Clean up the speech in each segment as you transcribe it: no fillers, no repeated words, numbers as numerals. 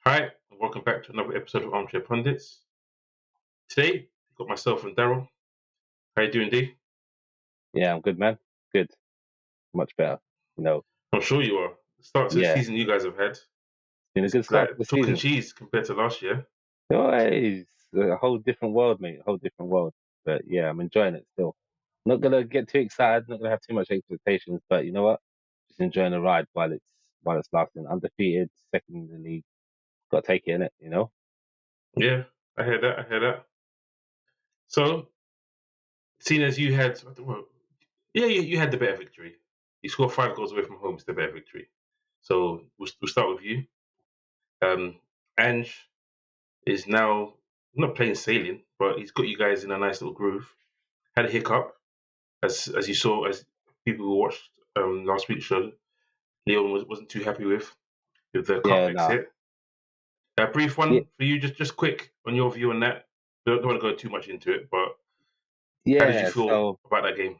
Hi, and welcome back to another episode of Armchair Pundits. Today, we've got myself and Darryl. How you doing, D? Yeah, I'm good, man. Good, much better. You know, I'm sure you are. The start to the yeah, season you guys have had, been a it's good start to like the chalk and season. cheese compared to last year. It's a whole different world, mate. A whole different world. But yeah, I'm enjoying it still. Not gonna get too excited. Not gonna have too much expectations. But you know what? Just enjoying the ride while it's lasting. Undefeated, second in the league. Got to take it in it. You know. Yeah, I hear that. I hear that. So, seeing as you had, well, you had the better victory. You scored 5 goals away from home. It's the better victory. So we'll start with you. Ange is now not plain sailing, but he's got you guys in a nice little groove. Had a hiccup, as you saw, as people who watched last week's show. Leon wasn't too happy with the cup Yeah, nah. exit. A brief Yeah, one for you, just quick on your view on that. Don't want to go too much into it, but how did you yeah. feel So about that game?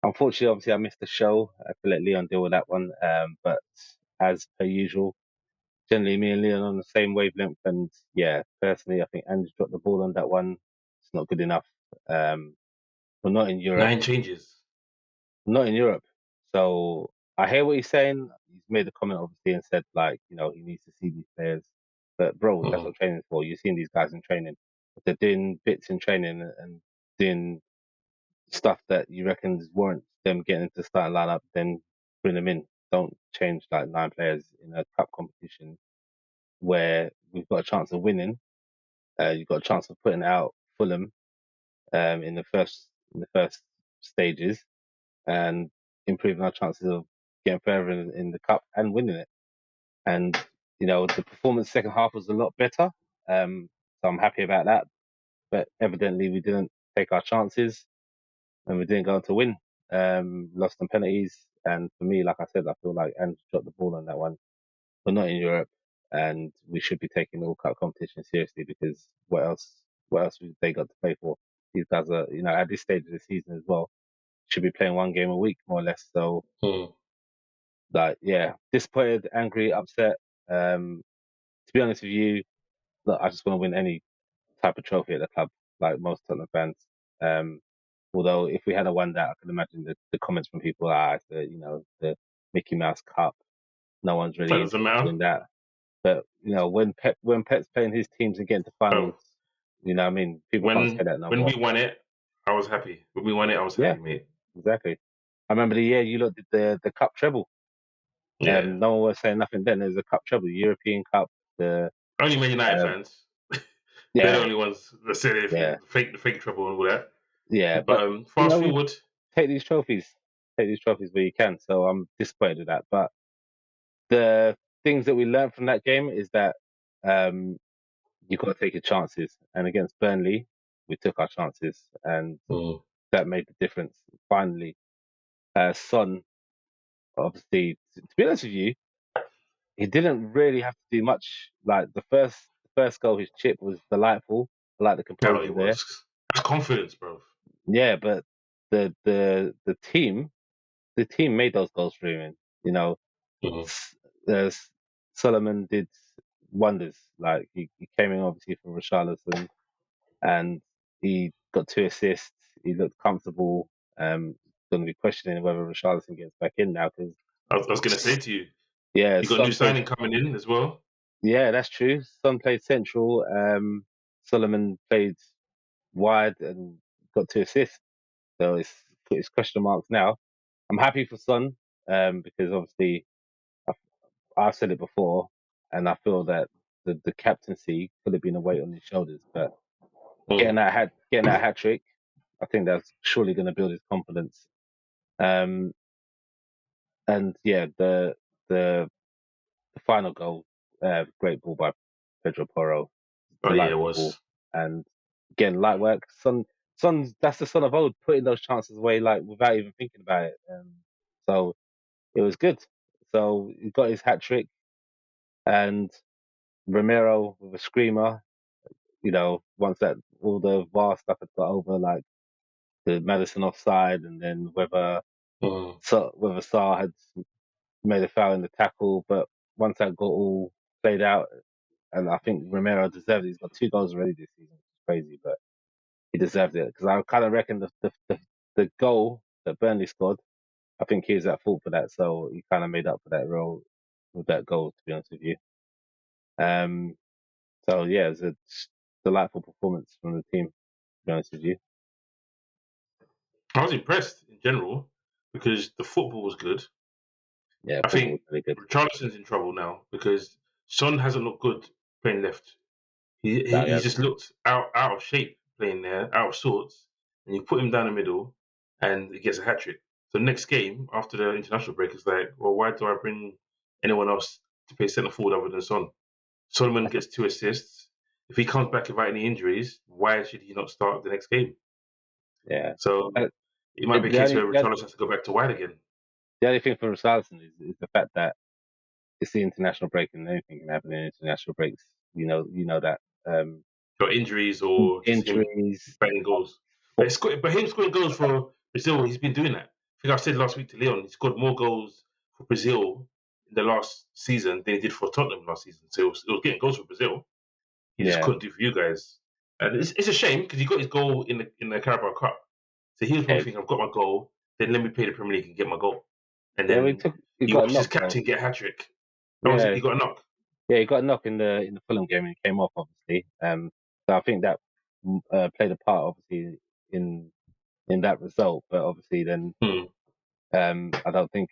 unfortunately, obviously, I missed the show. I have to let Leon deal with that one. But as per usual. Generally, me and Leon on the same wavelength. And yeah, personally, I think Ange dropped the ball on that one. It's not good enough. Um, we're not in Europe. 9 changes. Not in Europe. So I hear what he's saying. He's made a comment, obviously, and said, like, he needs to see these players. But, bro, that's Mm. what training's for. You've seen these guys in training. If they're doing bits in training and doing stuff that you reckon warrants them getting into the starting lineup, then bring them in. Don't change like 9 players in a cup competition where we've got a chance of winning. You've got a chance of putting out Fulham in the first stages and improving our chances of getting further in the cup and winning it. And the performance second half was a lot better. So I'm happy about that. But evidently we didn't take our chances and we didn't go on to win. Lost on penalties. And for me, like I said, I feel like Ange dropped the ball on that one. We're not in Europe, and we should be taking the World Cup competition seriously because what else? What else have they got to play for? These guys are, at this stage of the season as well, should be playing one game a week more or less. So, Mm. like, yeah, disappointed, angry, upset. To be honest with you, look, I just want to win any type of trophy at the club, like most Tottenham fans. Um, although if we had a won that, I can imagine the comments from people are, the Mickey Mouse Cup. No one's That really doesn't interested matter. in that. But when Pep's playing his teams and getting to Oh, finals, what I mean, people can't say when that no when we more. won it, I was happy. When we won it, I was Yeah, happy, mate. exactly. I remember the year you lot did the cup treble. Yeah, No one was saying nothing then. There's a cup treble, the European Cup, the only Man United uh, fans. They're the yeah, only ones that said yeah, anything. The fake trouble and all that. yeah. But But fast forward, take these trophies, where you can. So I'm disappointed with that. But the things that we learned from that game is that um, you got to take your chances. And against Burnley, we took our chances, and mm, that made the difference. Finally, Son, obviously, to be honest with you, he didn't really have to do much. Like the first goal, his chip was delightful. I like the how composure it there. was. That's confidence, bro. Yeah, but the team made those goals for him. You know, Mm. S- uh, S- Solomon did wonders. Like he came in obviously from Richarlison and he got 2 assists. He looked comfortable. Going to be questioning whether Richarlison gets back in now because I was gonna say to you, yeah, you got a new Son played. signing coming in as well. Yeah, that's true. Son played central. Solomon played wide and got 2 assists. So it's question marks now. I'm happy for Son because obviously I've, I've said it before, and I feel that the captaincy could have been a weight on his shoulders. But Mm. getting that hat trick, I think that's surely going to build his confidence. Um, and yeah, the the final goal, great ball by Pedro Porro, Oh yeah, it delightful ball, was. and again light work. That's the son of old putting those chances away like without even thinking about it. So it was good. So he got his hat trick, and Romero with a screamer. Once that all the VAR stuff had got over, like the Madison offside, and then Mm. whether Sarr had made a foul in the tackle, but once that got all played out, and I think Romero deserved it. He's got 2 goals already this season, which is crazy, but he deserved it because I kind of reckon the goal that Burnley scored, I think he was at fault for that, so he kind of made up for that role with that goal. To be honest with you, um, so yeah, it's a delightful performance from the team. To be honest with you, I was impressed in general because the football was good. yeah, I football was think really good. Richarlison's in trouble now because Son hasn't looked good playing left. No, He just looked out of shape playing there, out of sorts. And you put him down the middle, and he gets a hat trick. So next game after the international break, it's like, well, why do I bring anyone else to play centre forward other than Son? Solomon gets 2 assists. If he comes back without any injuries, why should he not start the next game? yeah. So Uh, it might be a the case only where Richarlison has to go back to wide again. the only thing for Richarlison is the fact that it's the international break and anything can happen in international breaks. You know that Or injuries or just him injuries. banging goals. But him scoring goals for Brazil, he's been doing that. I think I said last week to Leon, he scored more goals for Brazil in the last season than he did for Tottenham last season. So it was getting goals for Brazil. He just Yeah, couldn't do for you guys. And it's a shame because he got his goal in the Carabao Cup. So he was yeah, probably thinking, I've got my goal, then let me play the Premier League and get my goal. And yeah. then He he got a watched his knock though. captain get a hat trick. That was it. Yeah, He got a knock. yeah. He got a knock in the Fulham game and he came off obviously. So I think that played a part obviously in in that result. But obviously then Hmm. I don't think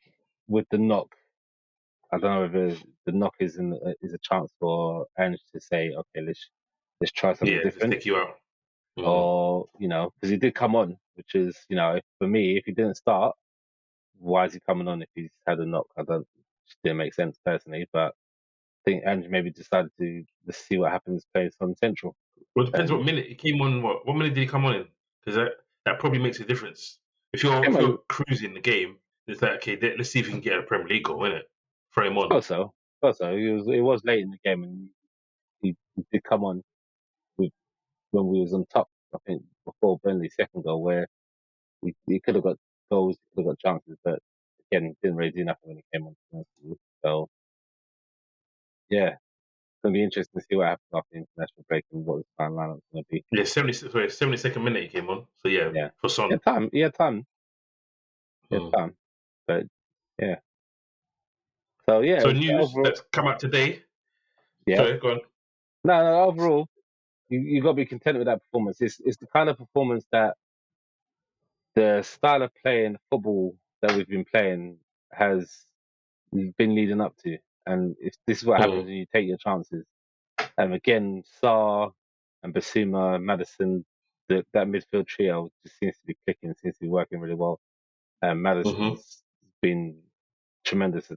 with the knock. I don't know if the knock is a chance for Ange to say, okay, let's try something Yeah, just different, take you out. Hmm. or because he did come on, which is for me, if he didn't start, why is he coming on if he's had a knock? I don't Just didn't make sense personally, but I think Ange maybe decided to let's see what happens playing on Central, Well, it depends what and minute he came on. What minute did he come on in? Because that probably makes a difference. came If on. you're cruising the game, it's like okay, let's see if we can get a Premier League goal, innit? Throw him on. Also, also, it was late in the game, and he did come on with, when we was on top. I think before Burnley's second goal, where he could have got goals, he could have got chances, but again, didn't really do nothing when he came on. To be honest with you. So yeah, it's gonna be interesting to see what happens after the international break and what the starting lineup's gonna be. Yeah, 72nd minute he came on. So yeah, Yeah, for he Son. had time. He had time. He had Hmm. time. But yeah. So yeah, So news overall, that's come out today. yeah. Sorry, go on. No. Overall, you got to be content with that performance. It's the kind of performance that the style of playing football that we've been playing has been leading up to. And if this is what Hmm. happens when you take your chances. Again, Sarr and Basuma, Madison, that midfield trio just seems to be clicking, seems to be working really well. Hmm. Madison's been tremendous,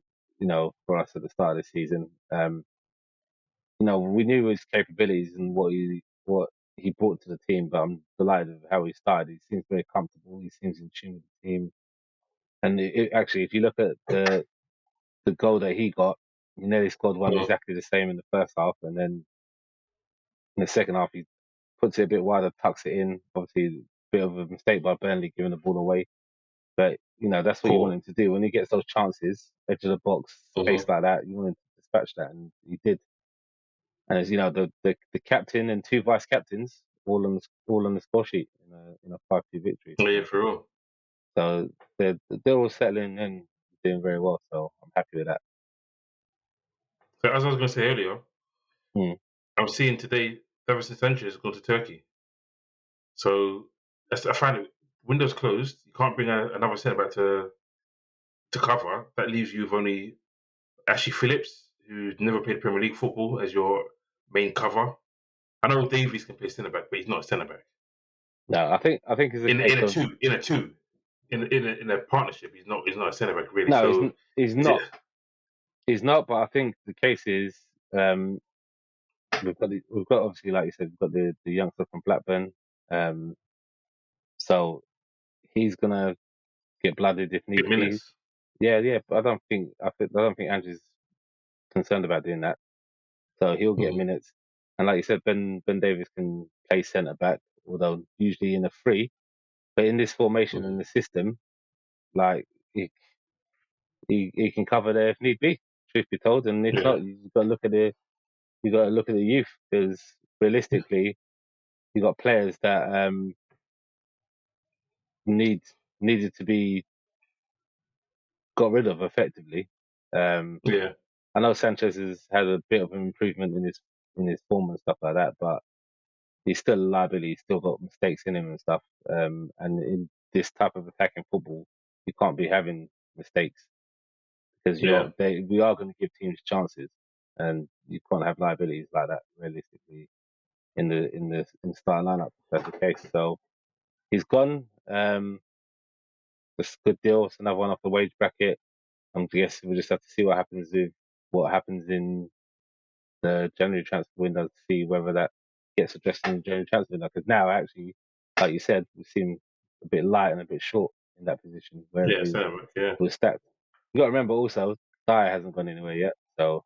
for us at the start of the season. We knew his capabilities and what he brought to the team, but I'm delighted with how he started. He seems very comfortable. He seems in tune with the team. And actually, if you look at the goal that he got, he nearly scored one Hmm. exactly the same in the first half, and then in the second half he puts it a bit wider, tucks it in. Obviously, a bit of a mistake by Burnley giving the ball away, but that's what you want Cool. him to do when he gets those chances, edge of the box, space Hmm. like that. You want him to dispatch that, and he did. And as you know, the captain and 2 vice captains all on the score sheet in a 5-2 victory. Yeah, So for real. so they're all settling and doing very well. So I'm happy with that. So as I was going to say earlier, Hmm. I'm seeing today Davinson Sanchez has gone to Turkey. So I find it windows closed. You can't bring another centre back to cover. That leaves you with only Ashley Phillips, who's never played Premier League football, as your main cover. I know Davies can play centre back, but he's not a centre back. No, I think it's a case of In a partnership, he's not a centre back really. no, So he's is it? not. He's not. But I think the case is um, we've got obviously like you said we've got the youngster from Blackburn. Um, so he's gonna get blooded if need Good be. minutes. Yeah, yeah. But I don't think Andrew's concerned about doing that. So he'll get Mm. minutes. And like you said, Ben Davis can play centre back, although usually in a free. But in this formation Mm. and the system, like he can cover there if need be. Truth be told, and if Yeah. not, you've got to look at you got to look at the youth because realistically, you got players that needed to be got rid of effectively. Yeah, I know Sanchez has had a bit of an improvement in his form and stuff like that, but he's still a liability. He's still got mistakes in him and stuff. And in this type of attacking football, you can't be having mistakes because yeah, we are going to give teams chances, and you can't have liabilities like that realistically in the starting lineup. If that's the case. So he's gone. It's a good deal. It's another one off the wage bracket. I guess we'll just have to see what happens in the January transfer window to see whether that gets addressed in the January transfer window. Because now, actually, like you said, we seem a bit light and a bit short in that position where yeah, centre back, yeah. we're stacked. You got to remember also, Dyer hasn't gone anywhere yet. So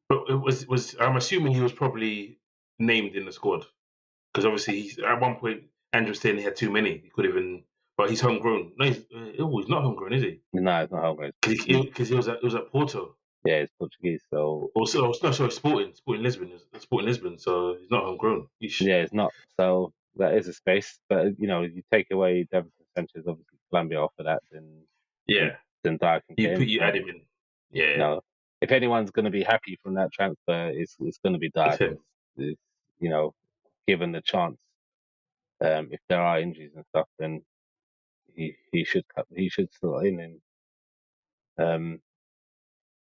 But it was I'm assuming he was probably named in the squad because obviously at one point Andrew was saying he had too many. He could even, but he's homegrown. No, he's not homegrown, is he? no, it's not home. Because he was at Porto. Yeah, it's Portuguese. So Also, no, sorry, Sporting Lisbon, Sporting Lisbon. So he's not homegrown. yeah, it's not. So that is a space. But you take away Davinson Sanchez, obviously Colombia offer that, then Yeah, then Dyer can get in. you add him in. Yeah, No, if anyone's going to be happy from that transfer, it's going to be Dyer it's him. because given the chance, if there are injuries and stuff, then he should slot in, and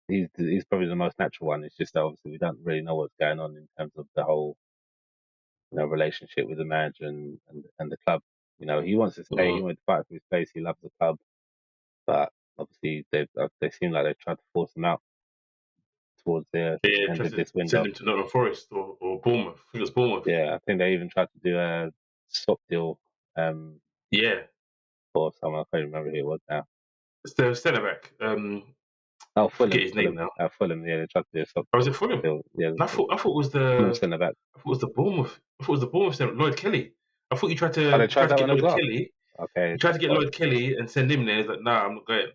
he's probably the most natural one. It's just that obviously we don't really know what's going on in terms of the whole relationship with the manager and the club. He wants to stay. He Mm. wants to fight for his place. He loves the club, but obviously they seem like they've tried to force him out towards the Yeah, end tried of to this send window. him to Nottingham Forest or Bournemouth. I think it was Bournemouth. Yeah, I think they even tried to do a swap deal Yeah, for someone. I can't remember who it was now. it's the centre back. Oh, I forget Fulham, his name Fulham, now. Fulham. Yeah, they tried to do a swap Or was it Fulham? deal. Yeah, No, I thought it was Fulham centre back. the Bournemouth. I thought it was the Bournemouth centre, Lloyd Kelly. I thought Oh, they you tried tried to that get one as Lloyd well. Kelly. Okay, You tried to that's get fine. Lloyd Kelly and send him there. He's like, nah, I'm not going.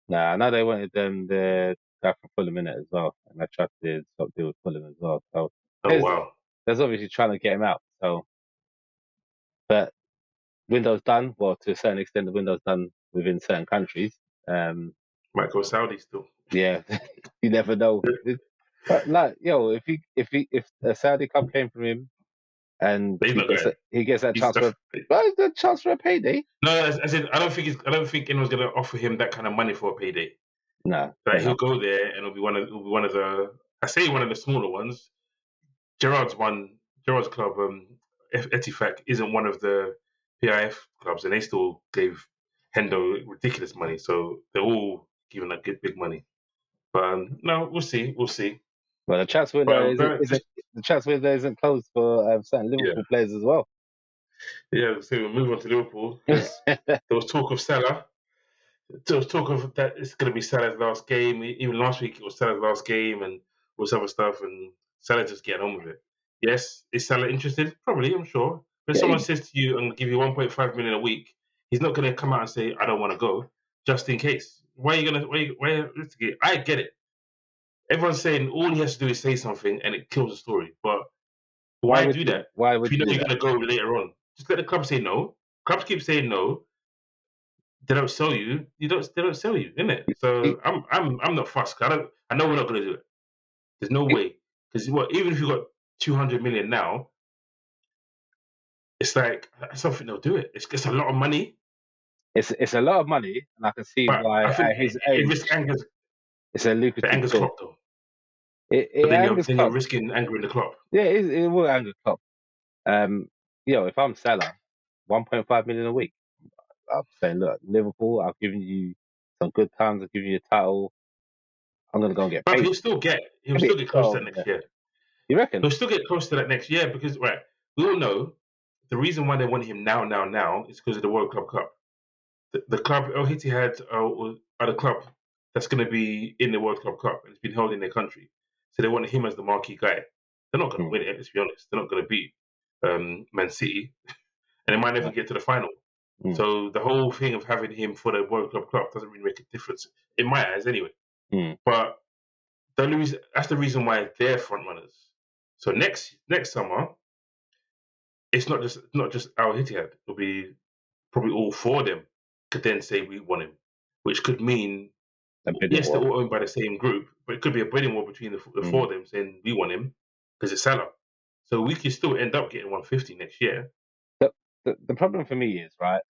Nah, I know they wanted the guy from Fulham in it as well, and they tried to do a swap deal with Fulham as well. So Oh there's wow, there's obviously trying to get him out. So, but window's done. Well, to a certain extent, the window's done within certain countries. Um, might go Saudi still. yeah, you never know. But like, if a Saudi club came from him and But he's not going. he gets that He's chance for, well, the chance for a payday. no. I said I don't think anyone's gonna offer him that kind of money for a payday. No, Like fair he'll enough. go there and it'll be one of the I say one of the smaller ones. Gerard's one Gerard's club, Etifak isn't one of the PIF clubs, and they still gave Hendo ridiculous money. So they're all giving that good big money. But no, we'll see. Well, But just the transfer window isn't closed for certain yeah, Liverpool players as well. yeah. So we'll move on to Liverpool because there was talk of Salah. There was talk of that it's going to be Salah's last game. Even last week it was Salah's last game and all this other stuff, and Salah just getting on with it. Yes, is Salah interested? Probably, I'm sure. When Yeah, someone says to you, "I'm going to give you 1.5 million a week," he's not going to come out and say, "I don't want to go," just in case. Why are you gonna? I get it. Everyone's saying all he has to do is say something and it kills the story. But why do that? why If would you you know do you're that? going to go later on, just let the club say no. Clubs keep saying no. They don't sell you. They don't sell you, innit? It, So I'm not fussed. I know we're not going to do it. There's no it, way. Because even if you got 200 million now, it's like I don't think they'll do it. It's a lot of money, it's a lot of money, and I can see but why I think at his it age risks angers it's a the lucrative angers deal. Klopp though. It But angers then you're Klopp. risking angering the Klopp. Yeah, it will anger Klopp. Um, if I'm Salah, 1.5 million a week, I'm saying, look, Liverpool, I've given you some good times, I've given you a title. I'm gonna go and get But paid. he'll Maybe still get close to 12, that yeah. next year. You reckon? He'll still get close to that next year because right, we all know the reason why they want him now is because of the World Club Cup. The club El Ittihad are the club that's going to be in the World Club Cup and it's been held in their country. So they want him as the marquee guy. They're not going to Hmm. win it. Let's be honest. They're not going to beat Man City, and they might never Yeah. get to the final. Hmm. So the whole thing of having him for the World Club Cup doesn't really make a difference in my eyes, anyway. Hmm. But that's the reason why they're front runners. So next summer, it's not just Al Ittihad. It'll be probably all four of them could then say we want him, which could mean A bidding yes, they're war. all owned by the same group, but it could be a bidding war between the four of them saying we want him because it's Salah. So we could still end up getting 150 next year. The problem for me is, right,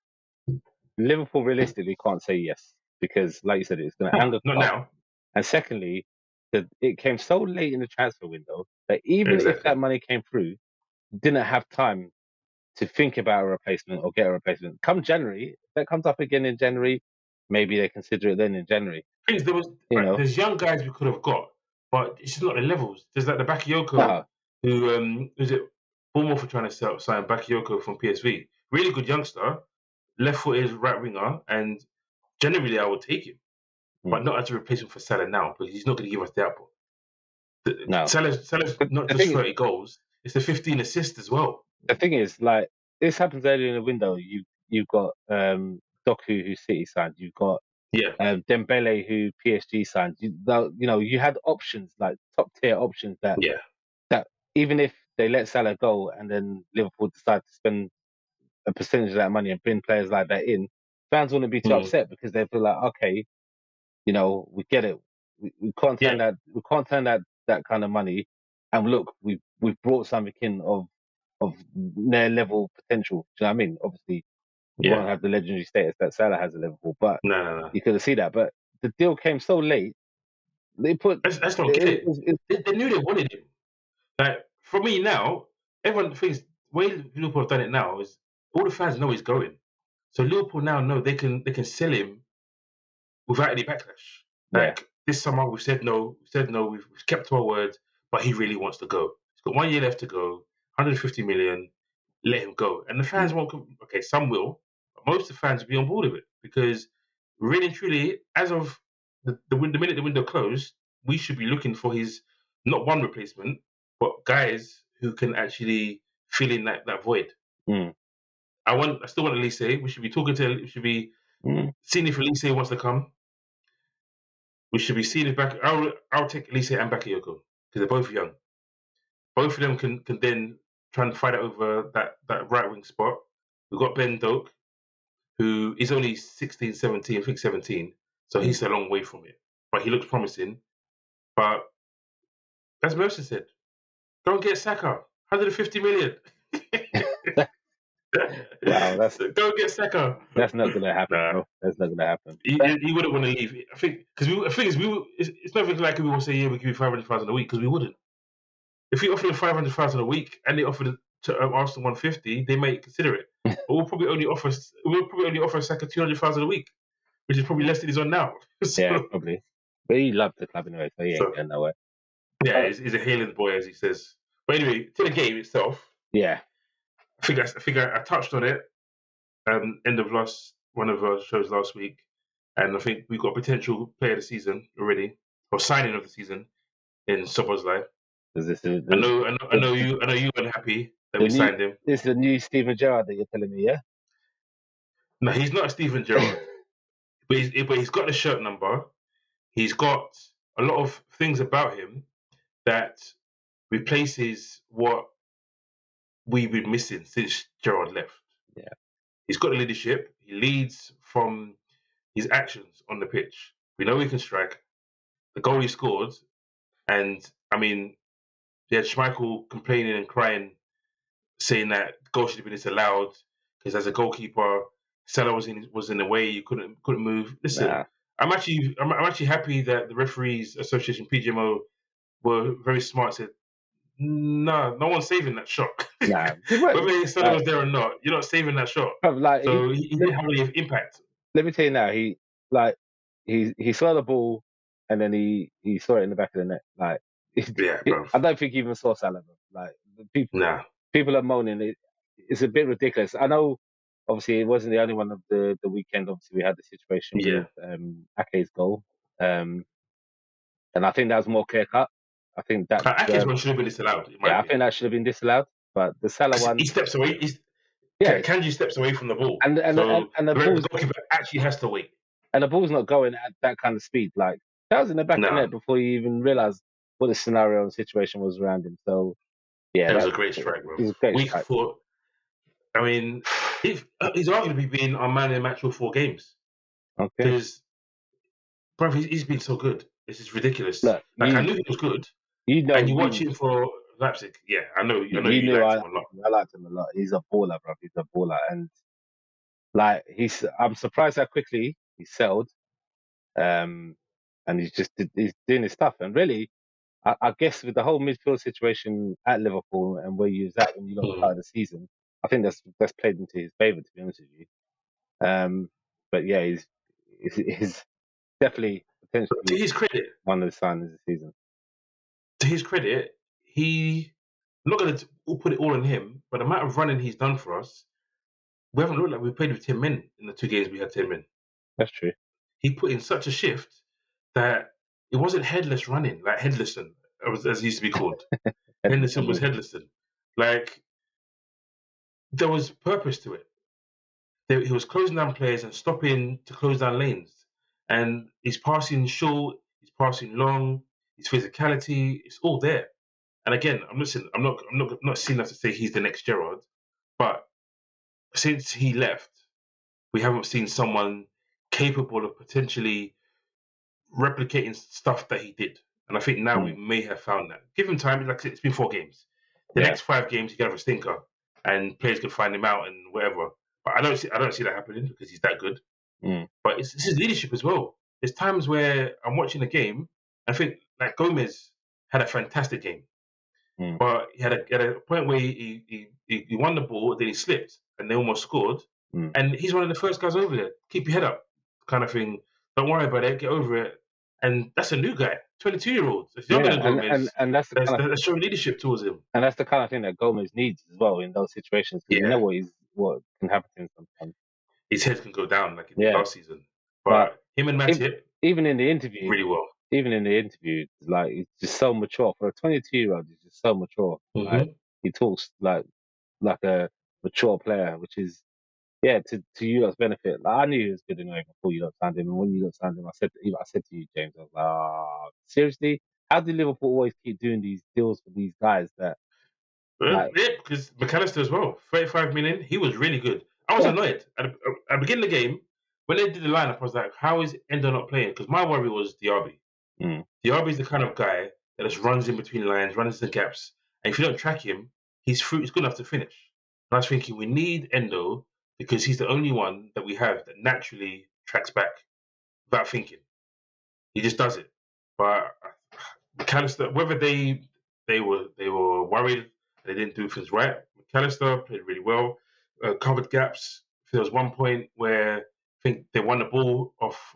Liverpool realistically can't say yes because, like you said, it's going to No, anger not Klopp. now. And secondly, that it came so late in the transfer window that even if Exactly. that money came through, didn't have time to think about a replacement or get a replacement. Come January, if that comes up again in January, maybe they consider it then in January. Things You know, there's young guys we could have got, but it's just not the levels. There's like the Bakayoko no, who is it Bournemouth are trying to sign Bakayoko from PSV. Really good youngster, left footed right winger, and generally I would take him, but not as a replacement for Salah now because he's not going to give us the output. no. Salah's not The just thing is, 30 goals; it's the 15 assists as well. the thing is, like this happens early in the window. You've got Doku who City signed. You've got Yeah, Dembele who PSG signed. You had options like top tier options yeah, that even if they let Salah go and then Liverpool decide to spend a percentage of that money and bring players like that in, fans wouldn't be too mm, upset because they feel like, okay, we get it. We can't yeah, turn that kind of money. And look, we've brought something in of their level potential. Do you know what I mean? Obviously, we yeah. won't have the legendary status that Salah has at Liverpool, but No, no, no. you could see that. But the deal came so late. They put I just don't get it, it. They knew they wanted him. Like for me now, everyone thinks the way Liverpool have done it now is all the fans know he's going. So Liverpool now know they can sell him without any backlash. yeah, Like this summer we said no, we've kept to our word, but he really wants to go. He's got 1 year left to go, 150 million, let him go. And the mm, fans won't okay, some will, but most of the fans will be on board with it because really and truly, as of the minute the window closed, we should be looking for his not one replacement, but guys who can actually fill in that void. mm, I still want Elise. We should be mm. seeing if Elise wants to come. We should be seeing if back. I'll take Elise and Bakayoko because they're both young. Both of them can then try and fight over that right wing spot. We've got Ben Doak, who is only 16, 17, I think 17, so Mm. he's a long way from it. But he looks promising. But as Mercer said, go and get Saka, 150 million. Wow, Go and get Saka. that's not gonna happen, Nah, bro. That's not gonna happen. he wouldn't want to leave. I think because the thing is, it's nothing like we will say, yeah, we give you 500,000 a week because we wouldn't. If we offered him 500,000 a week and they offered it to Arsenal 150, they might consider it. But we'll probably only offer Saka 200,000 a week, which is probably less than he's on now. Yeah, so, probably. But he loved the club anyway, so he ain't so going nowhere. yeah, he's a Highland boy, as he says. But anyway, to the game itself, Yeah, I touched on it. End of one of our shows last week, and I think we've got a potential player of the season already, or signing of the season in Soboslai. because this is I know you weren't happy that the we new signed him. this is the new Steven Gerrard that you're telling me, yeah? No, he's not a Steven Gerrard, but he's got the shirt number. He's got a lot of things about him that replaces what we've been missing since Gerrard left. Yeah. He's got the leadership. He leads from his actions on the pitch. We know he can strike. The goal he scored, and I mean, he had Schmeichel complaining and crying, saying that the goal should have been disallowed because as a goalkeeper, Salah was in the way. You couldn't move. Listen, Nah, I'm actually happy that the referees association PGMO were very smart. Said no one's saving that shot. nah. Right. Whether Salah was there or not, you're not saving that shot. Bruv, like So he didn't have any impact. let me tell you now, like he saw the ball and then he saw it in the back of the net. Like Yeah, bro. I don't think he even saw Salah. Bro. Like the Nah. people are moaning. It's a bit ridiculous. I know. Obviously, it wasn't the only one of the weekend. Obviously, we had the situation Yeah. with Ake's goal, and I think that was more clear cut. I think that, Ake's one should have been disallowed, in my yeah, I think opinion. that should have been disallowed. But the Salah Because one, he steps away. yeah, Kanji steps away from the ball. and and and, So and the the ball's goalkeeper actually has to wait. and the ball's not going at that kind of speed. Like that was in the back of the Nah. net before you even realised what the scenario and situation was around him. So Yeah, That was that a great strike, bro. is a great We strike. thought, I mean, he's arguably been our man in the match all 4 games. Okay. Because, bro, he's been so good. This is ridiculous. Look, Like, I knew he was good. you know And you watch me. him for Leipzig. Yeah, I know You you knew liked him a lot. I liked him a lot. He's a baller, bro. He's a baller, and like I'm surprised how quickly he settled. Um, and he's doing his stuff. And really, I guess with the whole midfield situation at Liverpool and where you was at when you lost Mm. started the season, I think that's played into his favour, to be honest with you. But yeah, he's definitely To potentially his credit, one of the signings of the season. he, I'm not going to put it all on him, but the amount of running he's done for us, we haven't looked like we played with 10 men in the 2 games we had 10 men. That's true. He put in such a shift that it wasn't headless running, like Headlesson, as he used to be called. Henderson was Headlesson. Like, there was purpose to it. He was closing down players and stopping to close down lanes. And he's passing short, he's passing long, his physicality, it's all there. And again, I'm not seeing enough to say he's the next Gerrard, but since he left, we haven't seen someone capable of potentially replicating stuff that he did. And I think now we may have found that. Give him time. Like I said, it's been 4 games. The Yeah. next 5 games, he can have a stinker, and players can find him out and whatever. But I don't see that happening because he's that good. But it's his leadership as well. There's times where I'm watching a game, I think like Gomez had a fantastic game, but he had a point where he won the ball, then he slipped, and they almost scored. And he's one of the first guys over there. Keep your head up, kind of thing. Don't worry about it. Get over it. And that's a new guy, 22-year-old. It's younger than Gomez. And that's the kind of that's showing leadership towards him. And that's the kind of thing that Gomez needs as well in those situations, because you know what can happen to him sometimes. His head can go down like it did last season. But But him and Matip, even in the interview, really well. like he's just so mature for a 22-year-old. He's just so mature. Mm-hmm. Like, he talks like a mature player, which is to you lot's benefit. Like, I knew he was good anyway before you lot signed him, and when you lot signed him, I said to you, James, I was like, seriously, how do Liverpool always keep doing these deals for these guys that? Yeah, because McAllister as well, 35 million, he was really good. I was annoyed at the beginning of the game when they did the lineup. I was like, how is Endo not playing? Because my worry was Diaby. Diaby is the kind of guy that just runs in between lines, runs into the gaps, and if you don't track him, he's good enough to finish. And I was thinking we need Endo because he's the only one that we have that naturally tracks back without thinking. He just does it. But McAllister, whether they were worried they didn't do things right. McAllister played really well, covered gaps. There was one point where I think they won the ball off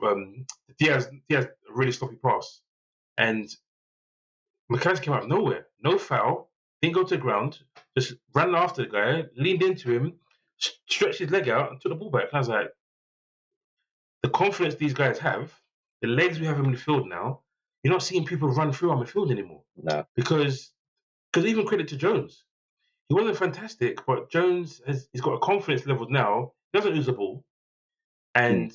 Diaz a really sloppy pass, and McAllister came out of nowhere, no foul, didn't go to the ground, just ran after the guy, leaned into him, stretched his leg out, and took the ball back. And I was like, the confidence these guys have, the legs we have in midfield now, you're not seeing people run through our midfield anymore. No. Because even credit to Jones. He wasn't fantastic, but Jones he's got a confidence level now. He doesn't lose the ball, and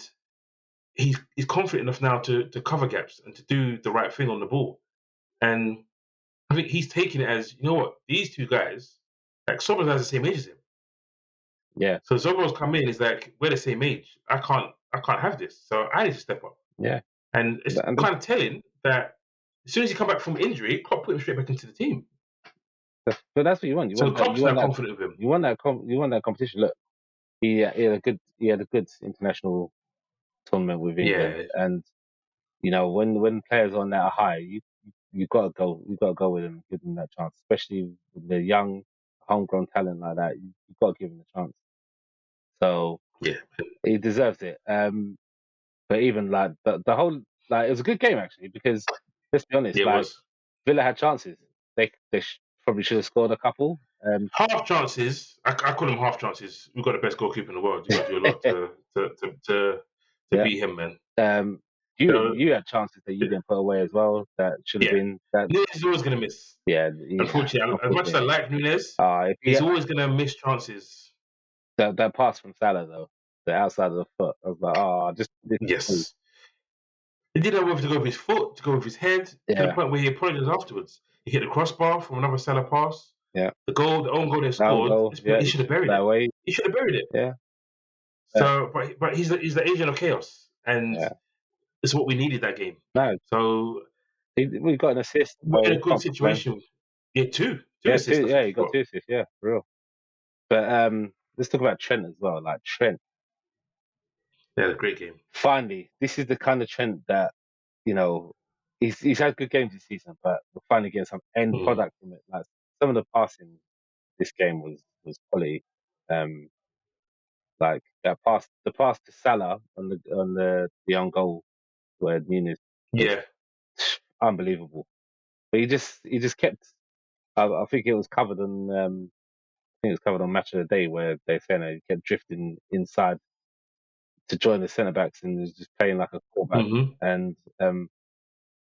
he's confident enough now to cover gaps and to do the right thing on the ball. And I think he's taking it as, you know what, these two guys, like Sobers has the same age as him. Yeah. So Sobers come in, he's like, we're the same age. I can't have this. So I need to step up. Yeah. And it's kind of telling that as soon as he come back from injury, Klopp put him straight back into the team. But that's what you want. Klopp's not confident with him. You want that competition. Look, he had a good international tournament with England, and you know when players on that high, you got to go with them, give them that chance, especially with the young homegrown talent like that. You got to give him a chance. So he deserves it. But even like the whole it was a good game actually, because let's be honest, Villa had chances. They probably should have scored a couple. Half chances. I call them half chances. We've got the best goalkeeper in the world. You've got to do a lot to beat him, man. You had chances that you didn't put away as well. That should have been. Nunez is always going to miss. Yeah. Unfortunately, as much as I like Nunez, he's always going to miss chances. That pass from Salah though, the outside of the foot. I was like, yes. He didn't know whether to go with his foot, to go with his head, to the point where he apologized afterwards. He hit the crossbar from another Salah pass. The own goal they That own scored, goal, yeah, he should have buried that it. way, He should have buried it. yeah. So, but he's the agent of chaos, and Yeah. it's what we needed that game. No, So we got an assist, we're in so a good can't complain. situation. Yeah, two Yeah, assists. two. I Yeah, think he he got got. 2 assists. Yeah, for real. But let's talk about Trent as well. Like Trent, Yeah, a great game. finally, this is the kind of Trent that you know he's had good games this season, but we're finally getting some end Mm. product from it. Like some of the passing this game was quality. Um, like the pass to Salah on the own goal where Nunes was Yeah, unbelievable. But he just kept. I think it was covered on. I think it was covered on Match of the Day where they said he kept drifting inside to join the centre backs and was just playing like a quarterback. hmm And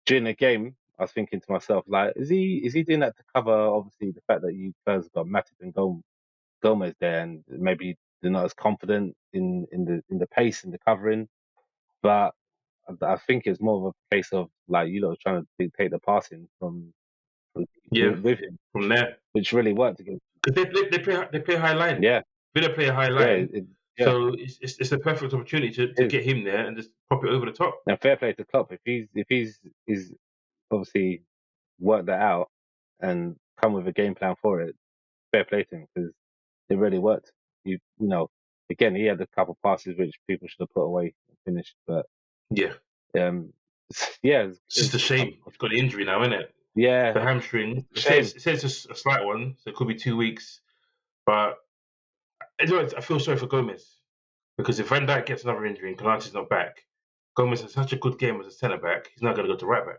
during the game, I was thinking to myself, like, is he doing that to cover obviously the fact that you guys got Matip and Gomez there, and maybe they're not as confident in the pace and the covering. But I think it's more of a case of like you lot trying to dictate the passing from yeah. with him, From there, which really worked against. because they play high line. Yeah, Villa play a high yeah, line, yeah. so it's a perfect opportunity to It is. get him there and just pop it over the top. Now, fair play to Klopp. If he's obviously worked that out and come with a game plan for it, fair play to him because it really worked. Again, he had a couple passes which people should have put away and finished, but Yeah, um, yeah, it's just a shame. He's got the injury now, isn't it? yeah, The hamstring. It shame. says it's a slight one, so it could be 2 weeks. But I feel sorry for Gomez because if Van Dijk gets another injury and Konate's not back, Gomez has such a good game as a centre back. He's not going to go to right back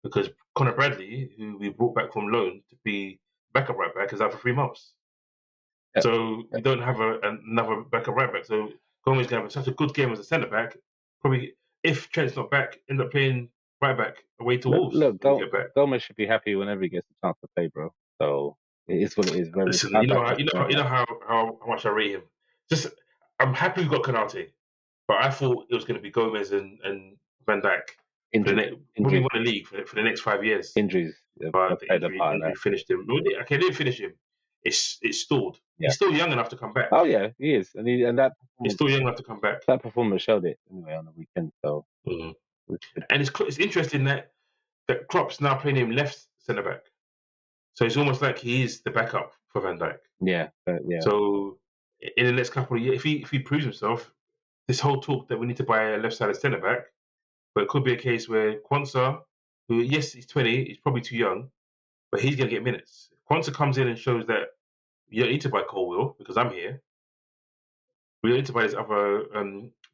because Conor Bradley, who we brought back from loan to be backup right back, is out for 3 months. Yeah, So yeah. we don't have another backup right back. So Gomez going to have such a good game as a centre back. Probably if Trent's not back, end up playing right back away to Wolves Look, when we get back. Gomez should be happy whenever he gets a chance to play, bro. So it is what it is. Whether it's Listen, right back or centre back. how much I rate him. Just I'm happy we got Konate, but I thought it was going to be Gomez and Van Dijk for the Injuries, next when we won the league for the next 5 years. injuries But have the played a part in injury that. finished him. Okay, it didn't finish him. It stalled. Yeah. He's still young enough to come back. Oh yeah, he is, and He's still young enough to come back. that performance showed it anyway on the weekend. So hmm it's good. And it's interesting that Klopp's now playing him left centre back. So it's almost like he is the backup for Van Dijk. Yeah, yeah, So in the next couple of years, if he proves himself, this whole talk that we need to buy a left-sided centre back, but it could be a case where Kwanzaa, who yes he's 20, he's probably too young, but he's going to get minutes. If Kwanzaa comes in and shows that you don't need to buy Colwill because I'm here. We don't need to buy this other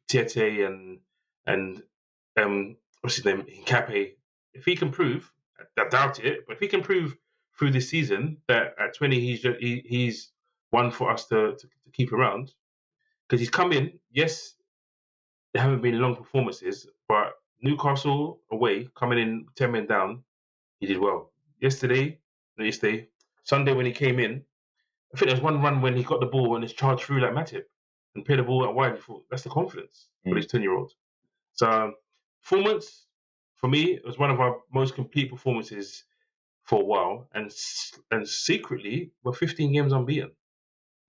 Tiete and what's his name Nkape. If he can prove, I doubt it, but if he can prove through this season that at 20 he's one for us to keep around because he's come in. Yes, there haven't been long performances, but Newcastle away, coming in 10 men down, he did well. Not yesterday, Sunday when he came in, I think there was one run when he got the ball and it's charged through like Matip and played the ball out wide. You thought, that's the confidence for this 10-year-old. So, performance, for me, it was one of our most complete performances for a while. And secretly, we're 15 games unbeaten.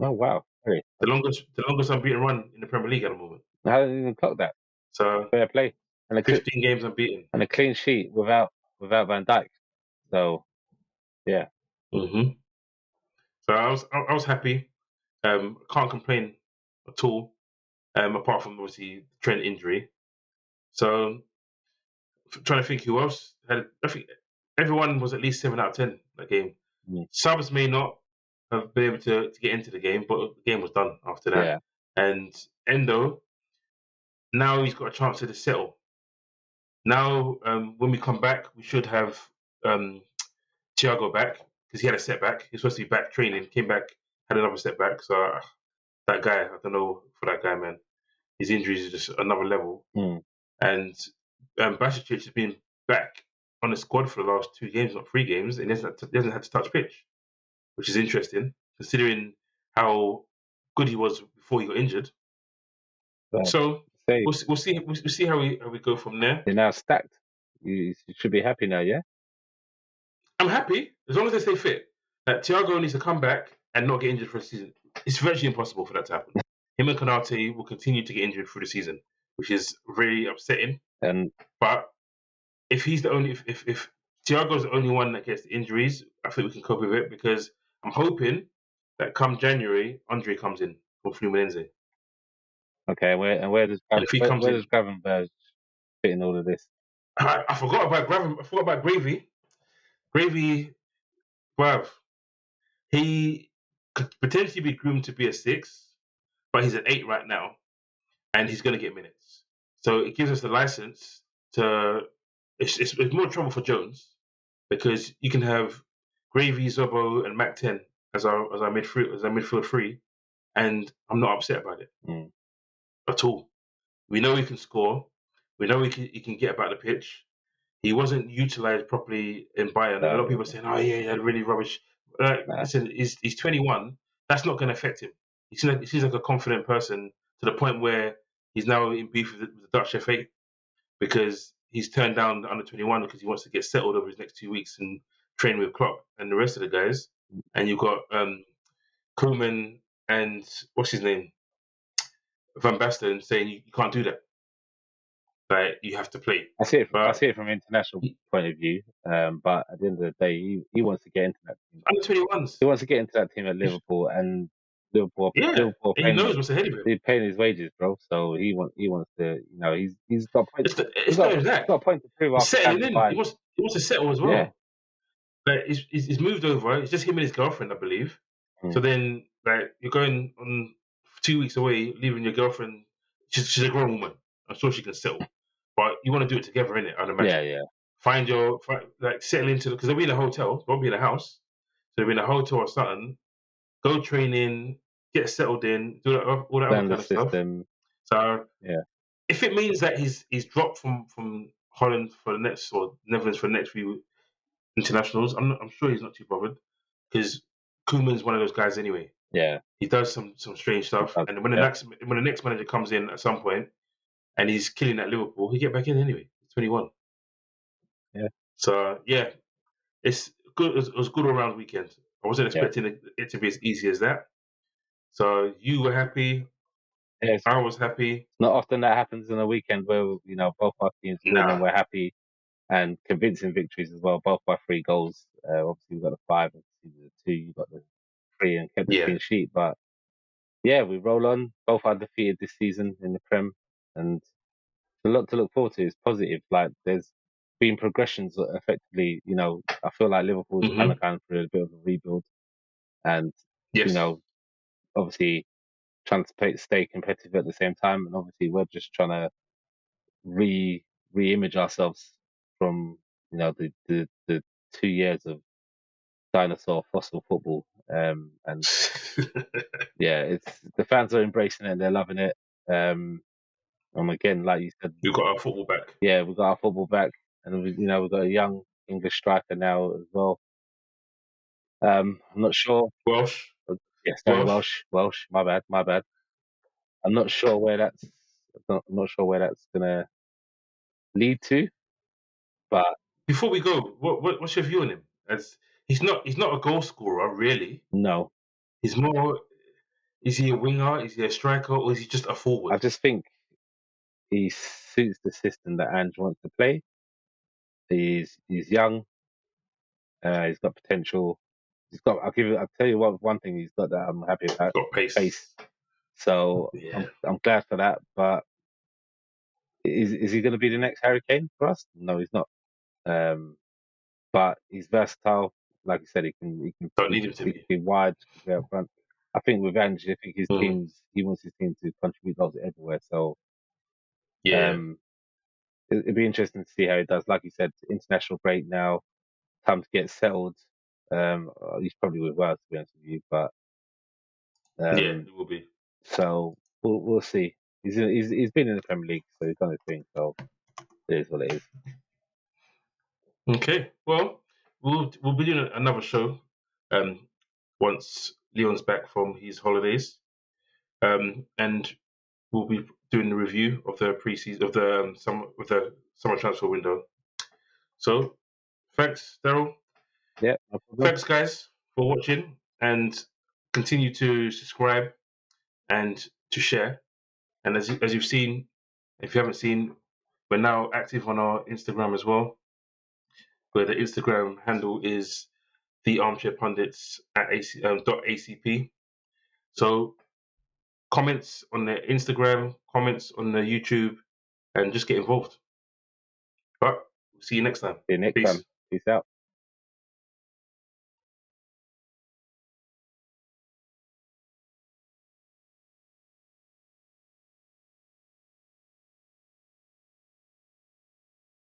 Oh wow, hey, The longest unbeaten run in the Premier League at the moment. how did he even clock that? So, Fair play, and 15 games unbeaten. a clean sheet without Van Dijk. So yeah, hmm So I was happy. Can't complain at all. Apart from obviously the Trent injury. So trying to think who else had. I think everyone was at least 7 out of 10 that game. Mm. Subs may not have been able to get into the game, but the game was done after that. yeah, And Endo, now he's got a chance to just settle. Now, when we come back, we should have Thiago back because he had a setback. He was supposed to be back training, came back, had another setback. So that guy, I don't know for that guy, man. His injuries are just another level. Mm. And Bajcetic has been back on the squad for the last 2 games, not 3 games, and he hasn't had to touch pitch, which is interesting considering how good he was before he got injured. Well, So say we'll see how we go from there. they're now stacked. You should be happy now, yeah. I'm happy as long as they stay fit. that Thiago needs to come back and not get injured for a season. It's virtually impossible for that to happen. Him and Konate will continue to get injured through the season, which is very upsetting. And But if he's the only, if Thiago's the only one that gets the injuries, I think we can cope with it because I'm hoping that come January, Andre comes in from Fluminense. okay, where does And if he comes where does in, Gravenberch fit in all of this? I forgot about I forgot about Gravy. Gravy, bruv, he could potentially be groomed to be a 6, but he's an 8 right now, and he's going to get minutes. So it gives us the license to. It's more trouble for Jones because you can have Gravy, Zobo, and Mac 10 as our midfield 3, and I'm not upset about it at all. We know he can score. We know he can get about the pitch. He wasn't utilised properly in Bayern. A lot of people are saying, "Oh yeah, he had really rubbish." Nah. Listen, he's 21. That's not going to affect him. He seems like a confident person to the point where he's now in beef with the Dutch FA because he's turned down the under 21 because he wants to get settled over his next 2 weeks and train with Klopp and the rest of the guys. And you've got Koeman and what's his name, Van Basten saying you can't do that. Like you have to play. I see it. I But see it from an international point of view. But at the end of the day, he wants to get into that team. under 21s, He wants to get into that team at Liverpool, and Liverpool yeah, are he paying knows what's ahead of him. they're paying his wages, bro. So he wants to. You know, he's got a point. It's not even He's that. got a point to prove He's after settling in. Fine. He wants to settle as well. Yeah. Like he's moved over. It's just him and his girlfriend, I believe. So then, like, you're going on 2 weeks away, leaving your girlfriend. She's a grown woman. I'm sure she can settle. But you want to do it together, innit? I'd imagine. Yeah. Settle into because they'll be in a hotel. They'll be in a house. So they'll be in a hotel or something. Go training, get settled in, do all that other Learn kind the of stuff. system. So Yeah. if it means that he's dropped from Holland for the next or Netherlands for the next few internationals, I'm sure he's not too bothered because Koeman's one of those guys anyway. Yeah. He does some strange stuff, and when the next manager comes in at some point and he's killing at Liverpool, he get back in anyway. He's 21. Yeah. So yeah, it's good. It was good all round weekend. I wasn't expecting it to be as easy as that. So you were happy. Yeah, it's I was happy. not often that happens in a weekend where both our teams win and Nah. we're happy, and convincing victories as well, both by 3 goals. Obviously, we got the 5, and the 2, you got the 3, and kept the Yeah. clean sheet. But yeah, we roll on. Both are defeated this season in the Prem, and a lot to look forward to. It's positive. Like there's been progressions effectively. I feel like Liverpool's kind Hmm. of going through a bit of a rebuild, and Yes. obviously trying to stay competitive at the same time. And obviously, we're just trying to re-image ourselves from the 2 years of dinosaur fossil football. And yeah, it's the fans are embracing it. They're loving it. And again, like you said, We got our football back. yeah, we got our football back, and we've got a young English striker now as well. I'm not sure. Welsh. Yeah, sorry, Welsh. My bad. I'm not sure where that's. I'm not sure where that's gonna lead to, but Before we go, what's your view on him? As he's not a goal scorer really. no, He's more. Is he a winger? Is he a striker? Or is he just a I forward? just think he suits the system that Ange wants to play. He's young. He's got potential. I'll tell you one thing he's got that I'm happy about. Got pace. Pace. So Yeah. I'm glad for that. But is he going to be the next Harry Kane for us? No, he's not. But he's versatile. Like you said, Don't need him to he can be. be wide, he can be up front. I think with Ange, I think Mm. he wants his team to contribute goals everywhere. So Yeah. it'd be interesting to see how he does. Like you said, international break now, time to get settled. He's probably with Wales to be honest with you, but Yeah. um, It will be. so we'll see. He's been in the Premier League, so he's done his thing. So it is what it is. Okay. Well, we'll be doing another show. Once Leon's back from his holidays. And we'll be doing the review of the preseason of the summer transfer window. So, thanks, Daryl. Yeah, no problem. Thanks, guys. for watching, and continue to subscribe and to share. And as you've seen, if you haven't seen, we're now active on our Instagram as well, where the Instagram handle is the Armchair Pundits at .acp. So comments on the Instagram, comments on the YouTube, and just get involved. But see you next time. See you next Peace. time. Peace out.